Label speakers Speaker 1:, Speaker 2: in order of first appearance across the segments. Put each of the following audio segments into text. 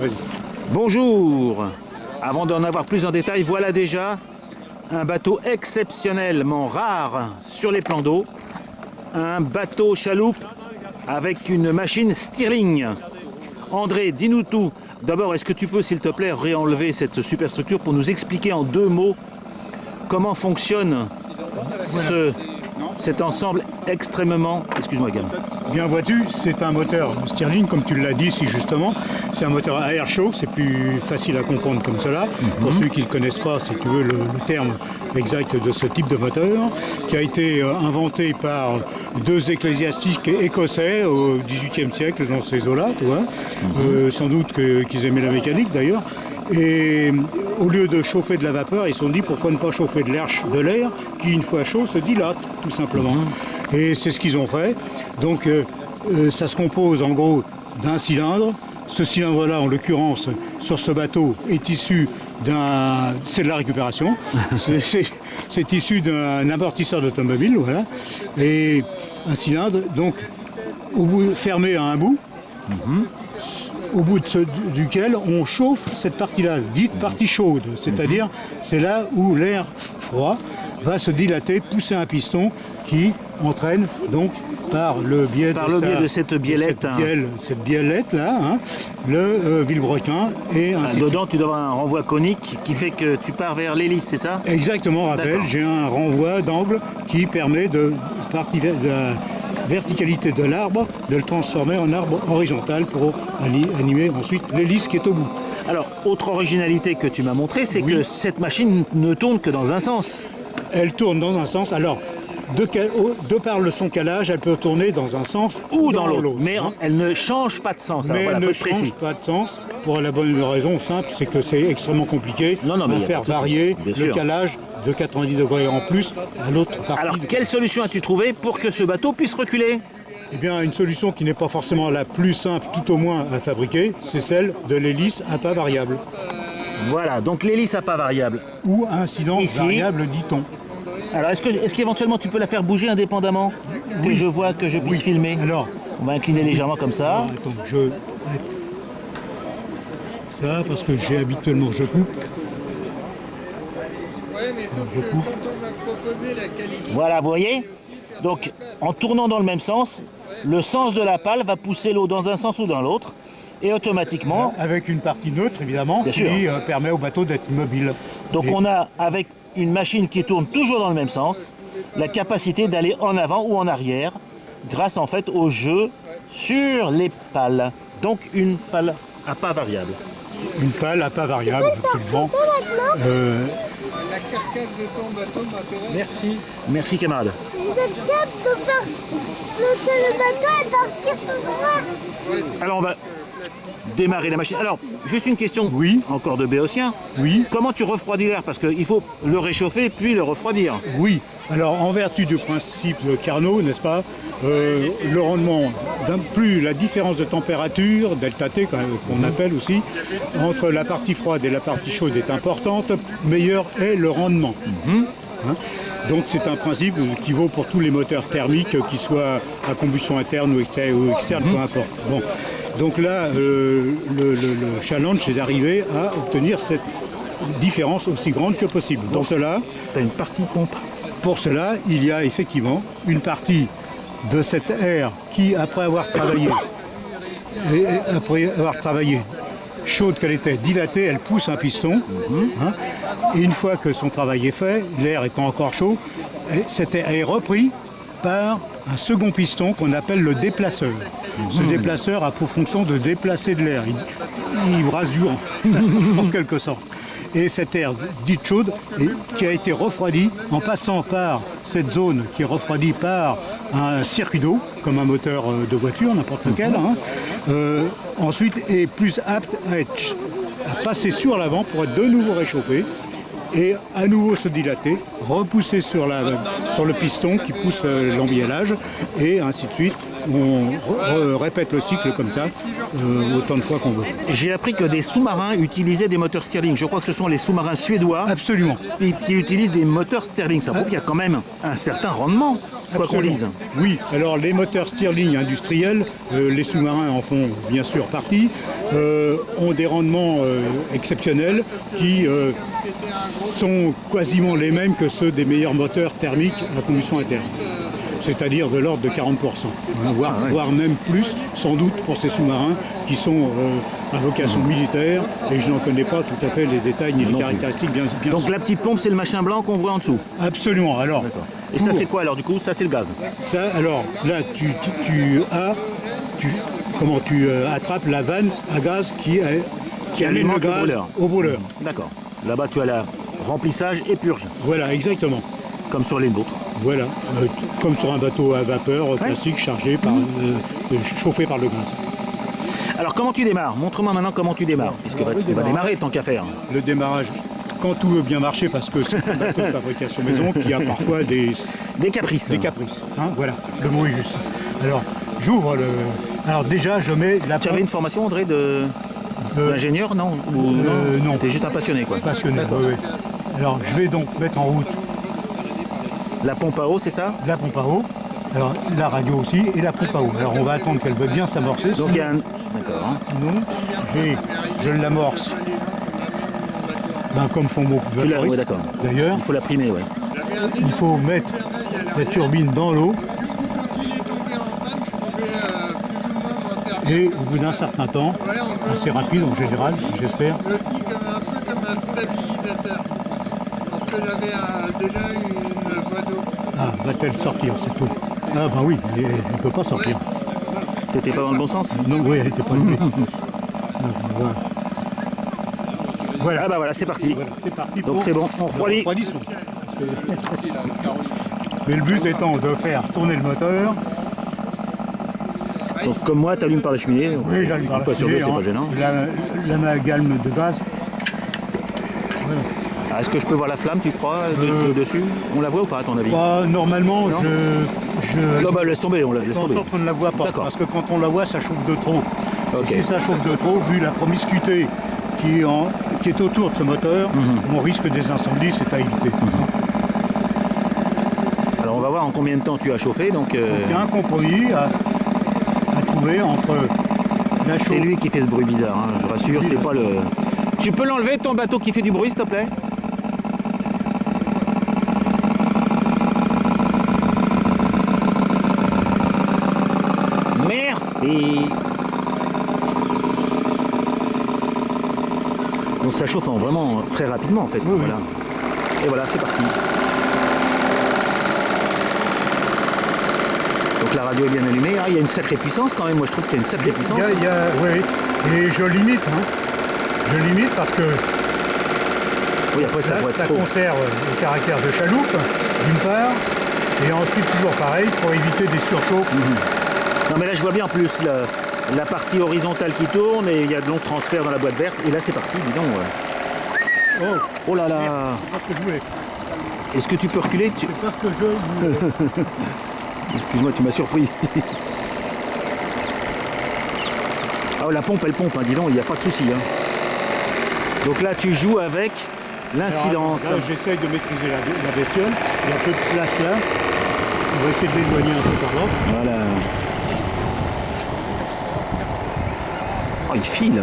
Speaker 1: vas-y.
Speaker 2: Bonjour. Avant d'en avoir plus en détail, voilà déjà un bateau exceptionnellement rare sur les plans d'eau. Un bateau chaloupe avec une machine Stirling. André, dis-nous tout. D'abord, est-ce que tu peux, s'il te plaît, réenlever cette superstructure pour nous expliquer en 2 mots comment fonctionne cet ensemble extrêmement... Excuse-moi, Gam.
Speaker 1: Bien vois-tu, c'est un moteur Stirling, comme tu l'as dit si justement. C'est un moteur à air chaud, c'est plus facile à comprendre comme cela. Pour ceux qui ne connaissent pas, si tu veux, le terme exact de ce type de moteur, qui a été inventé par 2 ecclésiastiques écossais au XVIIIe siècle dans ces eaux-là, tu vois. Sans doute qu'ils aimaient la mécanique d'ailleurs. Et au lieu de chauffer de la vapeur, ils se sont dit pourquoi ne pas chauffer de l'air qui, une fois chaud, se dilate, tout simplement. Et c'est ce qu'ils ont fait. Donc ça se compose en gros d'un cylindre. Ce cylindre-là, en l'occurrence, sur ce bateau, est issu d'un... C'est de la récupération. C'est issu d'un amortisseur d'automobile, voilà. Et un cylindre, donc, fermé à un bout. Au bout duquel on chauffe cette partie-là, dite partie chaude, c'est-à-dire c'est là où l'air froid va se dilater, pousser un piston qui entraîne donc par le biais
Speaker 2: de cette biellette,
Speaker 1: cette biellette là, hein, le vilebrequin et ainsi
Speaker 2: dedans tu dois avoir un renvoi conique qui fait que tu pars vers l'hélice, c'est ça?
Speaker 1: Exactement, Raphaël, j'ai un renvoi d'angle qui permet de verticalité de l'arbre, de le transformer en arbre horizontal pour animer ensuite l'hélice qui est au bout.
Speaker 2: Alors, autre originalité que tu m'as montré, c'est que cette machine ne tourne que dans un sens.
Speaker 1: Elle tourne dans un sens, alors, de par son calage, elle peut tourner dans un sens
Speaker 2: ou dans l'autre. Mais elle ne change pas de sens.
Speaker 1: Mais elle ne change pas de sens pour la bonne raison simple, c'est que c'est extrêmement compliqué de faire varier le calage de 90 degrés en plus à l'autre partie.
Speaker 2: Alors, quelle solution as-tu trouvé pour que ce bateau puisse reculer?
Speaker 1: Eh bien, une solution qui n'est pas forcément la plus simple, tout au moins à fabriquer, c'est celle de l'hélice à pas variable.
Speaker 2: Voilà, donc l'hélice à pas variable.
Speaker 1: Ou incidence variable, dit-on.
Speaker 2: Alors, est-ce qu'éventuellement tu peux la faire bouger indépendamment? Que je vois, que je puisse filmer.
Speaker 1: Alors,
Speaker 2: on va incliner légèrement comme ça.
Speaker 1: Attends, ça, parce que j'ai habituellement, je coupe.
Speaker 2: Voilà, vous voyez? Donc, en tournant dans le même sens, le sens de la pale va pousser l'eau dans un sens ou dans l'autre, et automatiquement...
Speaker 1: Avec une partie neutre, évidemment, qui permet au bateau d'être mobile.
Speaker 2: Donc on a, avec une machine qui tourne toujours dans le même sens, la capacité d'aller en avant ou en arrière, grâce en fait au jeu sur les pales. Donc une pale à pas variable.
Speaker 1: Une pale à pas variable, absolument.
Speaker 3: La carcasse de ton bateau m'intéresse.
Speaker 2: Merci. Merci camarade.
Speaker 4: Vous êtes capable de faire flotter le bateau et partir tout droit.
Speaker 2: Alors on va démarrer la machine. Alors, juste une question, encore de Béotien.
Speaker 1: Oui.
Speaker 2: Comment tu refroidis l'air? Parce qu'il faut le réchauffer puis le refroidir.
Speaker 1: Oui. Alors, en vertu du principe de Carnot, n'est-ce pas, le rendement, plus la différence de température, delta T qu'on appelle aussi, entre la partie froide et la partie chaude est importante, meilleur est le rendement. Hein? Donc c'est un principe qui vaut pour tous les moteurs thermiques, qu'ils soient à combustion interne ou externe, peu importe. Bon. Donc là, le challenge, c'est d'arriver à obtenir cette différence aussi grande que possible. Dans cela,
Speaker 2: tu as une partie pompe.
Speaker 1: Pour cela, il y a effectivement une partie de cet air qui, après avoir travaillé, chaude qu'elle était, dilatée, elle pousse un piston. Hein, et une fois que son travail est fait, l'air étant encore chaud, cet air est repris par un second piston qu'on appelle le déplaceur. Ce déplaceur a pour fonction de déplacer de l'air. Il brasse du vent, en quelque sorte. Et cet air dit chaude, qui a été refroidi en passant par cette zone qui est refroidie par un circuit d'eau, comme un moteur de voiture, n'importe lequel, ensuite est plus apte à passer sur l'avant pour être de nouveau réchauffé et à nouveau se dilater, repousser sur le piston qui pousse l'embiellage et ainsi de suite on répète le cycle comme ça, autant de fois qu'on veut.
Speaker 2: J'ai appris que des sous-marins utilisaient des moteurs Stirling. Je crois que ce sont les sous-marins suédois
Speaker 1: Absolument.
Speaker 2: qui utilisent des moteurs Stirling. Ça prouve qu'il y a quand même un certain rendement, quoi qu'on
Speaker 1: Absolument.
Speaker 2: dise.
Speaker 1: Oui, alors les moteurs Stirling industriels, les sous-marins en font bien sûr partie, ont des rendements exceptionnels qui sont quasiment les mêmes que ceux des meilleurs moteurs thermiques à combustion interne. C'est-à-dire de l'ordre de 40%, hein, voire même plus, sans doute, pour ces sous-marins qui sont à vocation militaire, et je n'en connais pas tout à fait les détails ni les caractéristiques bien
Speaker 2: Donc
Speaker 1: sûr.
Speaker 2: la petite pompe, c'est le machin blanc qu'on voit en dessous.
Speaker 1: Absolument, alors.
Speaker 2: Et ça, c'est quoi alors du coup? Ça, c'est le gaz.
Speaker 1: Ça, alors, là, tu attrapes la vanne à gaz qui amène le
Speaker 2: alimente le
Speaker 1: gaz
Speaker 2: brûleur.
Speaker 1: au brûleur.
Speaker 2: D'accord. Là-bas, tu as le remplissage et purge,
Speaker 1: Voilà, exactement.
Speaker 2: comme sur les nôtres.
Speaker 1: Voilà, comme sur un bateau à vapeur classique chargé par, chauffé par le gaz.
Speaker 2: Alors, comment tu démarres? Montre-moi maintenant comment tu démarres, puisque tu vas démarrer tant qu'à faire.
Speaker 1: Le démarrage, quand tout veut bien marcher, parce que c'est un bateau de fabrication maison qui a parfois des
Speaker 2: Des caprices.
Speaker 1: hein, voilà, le mot est juste. Alors, j'ouvre le... Alors déjà, je mets la
Speaker 2: Tu avais une formation, André, d'ingénieur, non? Ou
Speaker 1: non.
Speaker 2: T'es juste un passionné, quoi.
Speaker 1: passionné.
Speaker 2: D'accord.
Speaker 1: Oui, oui. Alors, je vais donc mettre en route
Speaker 2: La pompe à eau, c'est ça?
Speaker 1: la pompe à eau, alors la radio aussi, et la pompe à eau. Alors, on va attendre qu'elle veuille bien s'amorcer.
Speaker 2: Donc il y a un... D'accord. Hein.
Speaker 1: Sinon, je l'amorce. Ben, comme font beaucoup de
Speaker 2: Tu l'as,
Speaker 1: vaporistes.
Speaker 2: ouais, d'accord.
Speaker 1: D'ailleurs,
Speaker 2: Il faut la primer, ouais.
Speaker 1: il faut mettre la turbine dans l'eau et au bout d'un certain temps, assez rapide en général, j'espère,
Speaker 3: Aussi un peu comme un stabilisateur. Parce que j'avais déjà une voie d'eau.
Speaker 1: va-t-elle sortir cette eau? Ah ben oui, elle ne peut pas sortir.
Speaker 2: T'étais pas dans le bon sens?
Speaker 1: Non, oui, elle n'était pas levée. Voilà. Voilà.
Speaker 2: Ah bah voilà, c'est parti.
Speaker 1: Voilà, c'est parti.
Speaker 2: Donc
Speaker 1: pour
Speaker 2: c'est bon, on
Speaker 1: le
Speaker 2: refroidit.
Speaker 1: refroidissement. Mais le but étant de faire tourner le moteur.
Speaker 2: Donc comme moi, t'allumes par la cheminée.
Speaker 1: Oui, j'allume par
Speaker 2: Une
Speaker 1: la
Speaker 2: fois sur deux,
Speaker 1: cheminée,
Speaker 2: c'est pas
Speaker 1: hein.
Speaker 2: gênant.
Speaker 1: L'amalgame de gaz. Voilà.
Speaker 2: Ah, est-ce que je peux voir la flamme, tu crois, dessus? On la voit ou pas, à ton avis?
Speaker 1: Bah, normalement,
Speaker 2: Non.
Speaker 1: je
Speaker 2: Non, bah laisse tomber, on la laisse
Speaker 1: en
Speaker 2: tomber.
Speaker 1: sorte qu'on ne la voit pas.
Speaker 2: D'accord.
Speaker 1: Parce que quand on la voit, ça chauffe de trop.
Speaker 2: Ok.
Speaker 1: Et si ça chauffe de trop, vu la promiscuité qui est autour de ce moteur, on risque des incendies, c'est à éviter.
Speaker 2: Alors on va voir en combien de temps tu as chauffé. Donc
Speaker 1: Il y a un compromis à trouver entre la
Speaker 2: c'est
Speaker 1: chauffe.
Speaker 2: lui qui fait ce bruit bizarre, hein, je rassure, c'est pas le... Tu peux l'enlever ton bateau qui fait du bruit, s'il te plaît? Merci. Donc ça chauffe vraiment très rapidement en fait.
Speaker 1: Oui, oui.
Speaker 2: Voilà. Et voilà, c'est parti. Donc la radio est bien allumée. Ah, il y a une sacrée puissance quand même. Moi je trouve qu'il y a une sacrée puissance.
Speaker 1: Oui, et je limite. Hein. Je limite parce que
Speaker 2: Oui, après ça pourrait être
Speaker 1: ça
Speaker 2: trop.
Speaker 1: conserve le caractère de chaloupe, d'une part, et ensuite toujours pareil, pour éviter des surchauffes.
Speaker 2: Non mais là je vois bien en plus la partie horizontale qui tourne et il y a de longs transferts dans la boîte verte. Et là c'est parti, dis donc. Ouais.
Speaker 1: Oh,
Speaker 2: Oh là là.
Speaker 1: c'est pas ce que je voulais.
Speaker 2: Est-ce que tu peux reculer?
Speaker 1: C'est pas ce que je voulais.
Speaker 2: Excuse-moi, tu m'as surpris. Ah, la pompe, elle pompe, hein, dis donc, il n'y a pas de souci. Hein. Donc là, tu joues avec l'incidence.
Speaker 1: Alors, là, j'essaye de maîtriser la bestiole. Il y a peu de place là. On va essayer de l'éloigner un peu par là.
Speaker 2: Voilà. Oh, il file.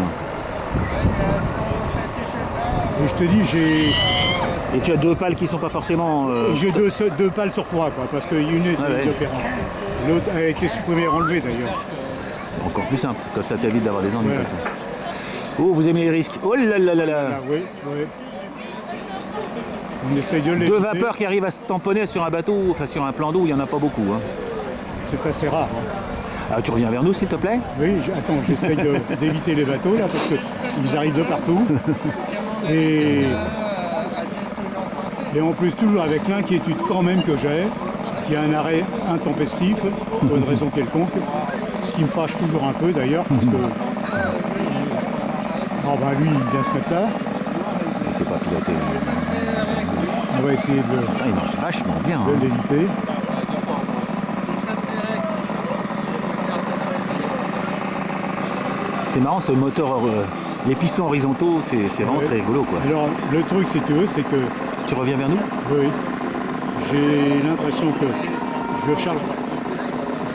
Speaker 1: Et je te dis,
Speaker 2: Et tu as deux pales qui sont pas forcément...
Speaker 1: j'ai deux pales sur trois, quoi, parce qu'une est
Speaker 2: Ah ouais.
Speaker 1: inopérante. L'autre a été supprimée et enlevée d'ailleurs.
Speaker 2: Encore plus simple, comme ça t'évite d'avoir des ennuis
Speaker 1: Ouais.
Speaker 2: comme ça. Oh, vous aimez les risques. Oh là là là là.
Speaker 1: Ah, oui, oui. On essaye de l'éviter.
Speaker 2: Deux vapeurs qui arrivent à se tamponner sur un bateau, enfin sur un plan d'eau, il n'y en a pas beaucoup. Hein.
Speaker 1: C'est assez rare. Hein.
Speaker 2: Ah, tu reviens vers nous s'il te plaît?
Speaker 1: Oui, attends, j'essaye d'éviter les bateaux là, parce qu'ils arrivent de partout. Et en plus, toujours avec l'inquiétude quand même que j'ai, qu'il y a un arrêt intempestif, pour une raison quelconque, ce qui me fâche toujours un peu d'ailleurs, parce que lui, il vient se mettre là,
Speaker 2: C'est pas piloté.
Speaker 1: on va essayer de
Speaker 2: Ah, il marche vachement bien. Hein.
Speaker 1: l'éviter.
Speaker 2: c'est marrant ce moteur, les pistons horizontaux, c'est vraiment
Speaker 1: Ouais.
Speaker 2: très rigolo quoi.
Speaker 1: Alors, le truc, si tu veux, c'est que
Speaker 2: Tu reviens vers nous?
Speaker 1: oui, j'ai l'impression que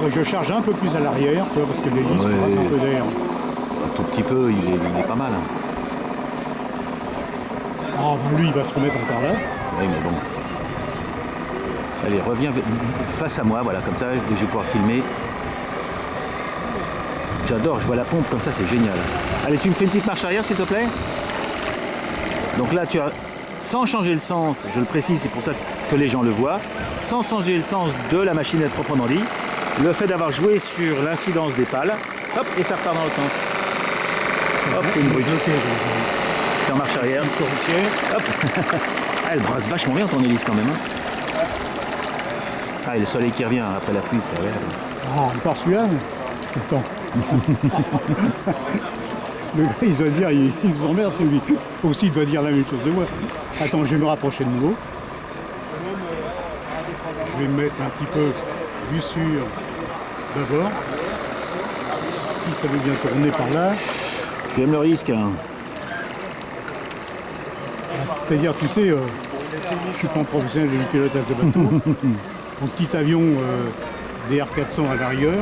Speaker 1: je charge un peu plus à l'arrière, tu vois, parce que l'hélice
Speaker 2: Ouais.
Speaker 1: brasse un peu d'air.
Speaker 2: Un tout petit peu, il est pas mal.
Speaker 1: Ah, ben lui, il va se remettre encore là.
Speaker 2: Oui, mais bon. Allez, reviens face à moi, voilà, comme ça, je vais pouvoir filmer. J'adore, je vois la pompe comme ça, c'est génial. Allez, tu me fais une petite marche arrière, s'il te plaît. Donc là, tu as, sans changer le sens, je le précise, c'est pour ça que les gens le voient, sans changer le sens de la machinette proprement dit, le fait d'avoir joué sur l'incidence des pales, hop, et ça repart dans l'autre sens. Hop, une brute.
Speaker 1: Bloqué,
Speaker 2: T'es en marche arrière.
Speaker 1: sur routière.
Speaker 2: Hop. Ah, elle brasse vachement bien ton hélice quand même. Hein. Ah, et le soleil qui revient après la pluie, c'est agréable.
Speaker 1: Ah, encore celui-là tout le temps. Le gars, il doit dire, il vous emmerde, lui. Aussi, il doit dire la même chose de moi. Attends, je vais me rapprocher de nouveau. Je vais me mettre un petit peu vue sur d'abord. Si ça veut bien tourner par là.
Speaker 2: Tu aimes le risque, hein.
Speaker 1: C'est-à-dire, tu sais, je suis pas un professionnel du pilotage de bateau. Mon petit avion DR400 à l'arrière,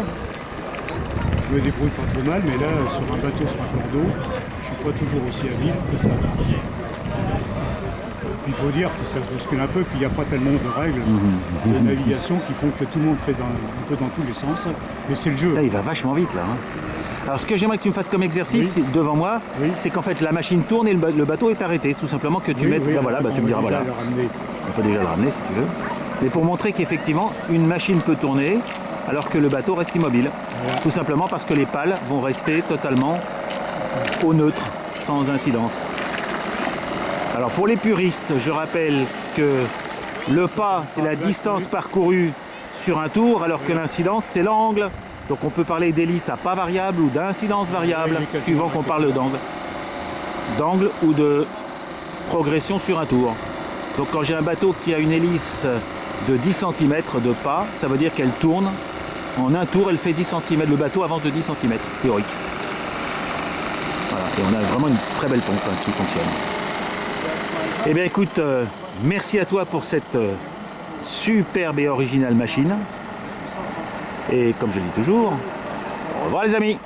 Speaker 1: je me débrouille pas trop mal, mais là, sur un bateau, sur un cours d'eau, je suis pas toujours aussi habile que ça. Il faut dire que ça se bouscule un peu, puis il n'y a pas tellement de règles de navigation qui font que tout le monde fait un peu dans tous les sens. Mais c'est le jeu.
Speaker 2: Là, il va vachement vite là. Hein. Alors ce que j'aimerais que tu me fasses comme exercice
Speaker 1: Oui.
Speaker 2: devant moi,
Speaker 1: Oui.
Speaker 2: c'est qu'en fait la machine tourne et le bateau est arrêté. Tout simplement que tu
Speaker 1: Oui,
Speaker 2: mettes.
Speaker 1: oui,
Speaker 2: Là, voilà, bah, tu me diras
Speaker 1: on va
Speaker 2: voilà.
Speaker 1: déjà le ramener.
Speaker 2: On peut déjà le ramener si tu veux. Mais pour montrer qu'effectivement une machine peut tourner alors que le bateau reste immobile.
Speaker 1: Voilà.
Speaker 2: Tout simplement parce que les pales vont rester totalement au neutre, sans incidence. Alors pour les puristes, je rappelle que le pas, c'est la distance parcourue sur un tour, alors que l'incidence, c'est l'angle. Donc on peut parler d'hélice à pas variable ou d'incidence variable, suivant qu'on parle d'angle. D'angle ou de progression sur un tour. Donc quand j'ai un bateau qui a une hélice de 10 cm de pas, ça veut dire qu'elle tourne. En un tour, elle fait 10 cm. Le bateau avance de 10 cm, théorique. Voilà. Et on a vraiment une très belle pompe hein, qui fonctionne. Eh bien écoute, merci à toi pour cette superbe et originale machine. Et comme je dis toujours, au revoir les amis.